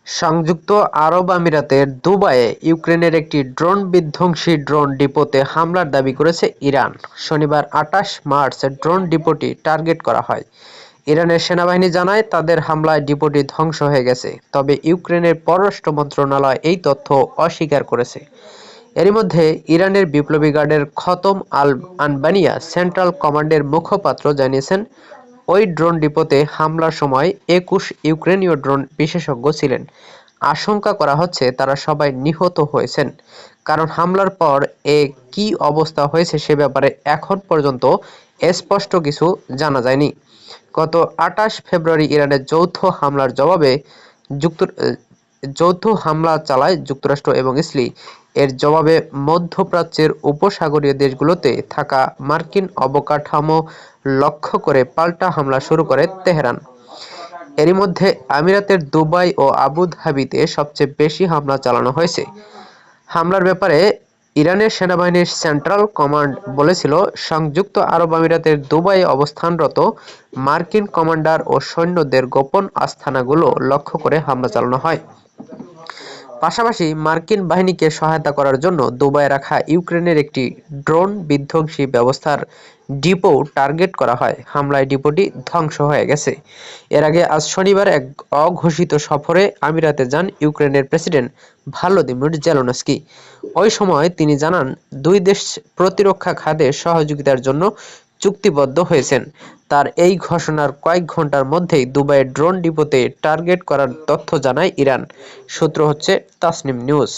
সংযুক্ত আরব আমিরাতের দুবাইয়ে ইউক্রেনের একটি ড্রোন বিধ্বংসী ড্রোন ডিপোতে হামলার দাবি করেছে ইরান। শনিবার ২৮ মার্চ ড্রোন ডিপোটি টার্গেট করা হয়। ইরানের সেনাবাহিনী জানায় তাদের হামলায় ডিপোটি ধ্বংস হয়ে গেছে, তবে ইউক্রেনের পররাষ্ট্র মন্ত্রণালয় এই তথ্য অস্বীকার করেছে। এরই মধ্যে ইরানের বিপ্লবী গার্ডের খতম আল আনবানিয়া সেন্ট্রাল কমান্ডের মুখপাত্র জানিয়েছেন, ওই ড্রোন ডিপোতে হামলার সময় ২১ ইউক্রেনীয় ড্রোন বিশেষজ্ঞ ছিলেন। আশঙ্কা করা হচ্ছে তারা সবাই নিহত হয়েছেন। কারণ হামলার পর কী অবস্থা হয়েছে সে ব্যাপারে এখন পর্যন্ত স্পষ্ট কিছু জানা যায়নি। গত ২৮ ফেব্রুয়ারি ইরানের যৌথ হামলা চালায় যুক্তরাষ্ট্র এবং ইসরায়েল। এর জবাবে মধ্যপ্রাচ্যের উপসাগরীয় দেশগুলোতে থাকা মার্কিন অবকাঠামো লক্ষ্য করে পাল্টা হামলা শুরু করে তেহরান। এরই মধ্যে আমিরাতের দুবাই ও আবু ধাবিতে সবচেয়ে বেশি হামলা চালানো হয়েছে। হামলার ব্যাপারে ইরানের সেনাবাহিনীর সেন্ট্রাল কমান্ড বলেছিল, সংযুক্ত আরব আমিরাতের দুবাইয়ে অবস্থানরত মার্কিন কমান্ডার ও সৈন্যদের গোপন আস্তানাগুলো লক্ষ্য করে হামলা চালানো হয়। পাশাপাশি মার্কিন বাহিনীকে সহায়তা করার জন্য দুবাইয়ে রাখা ইউক্রেনের একটি ড্রোন বিধ্বংসী ব্যবস্থার ডিপো টার্গেট করা হয়। হামলায় ডিপোটি ধ্বংস হয়ে গেছে। এর আগে আজ শনিবার এক অঘোষিত সফরে আমিরাতে যান ইউক্রেনের প্রেসিডেন্ট ভলোদিমির জেলেনস্কি। ওই সময় তিনি জানান, দুই দেশ প্রতিরক্ষা খাতে সহযোগিতার জন্য চুক্তিবদ্ধ হয়েছেন। তার এই ঘোষণার কয়েক ঘন্টার মধ্যেই দুবাইয়ের ড্রোন ডিপোতে টার্গেট করার তথ্য জানায় ইরান। সূত্র হচ্ছে তাসনিম নিউজ।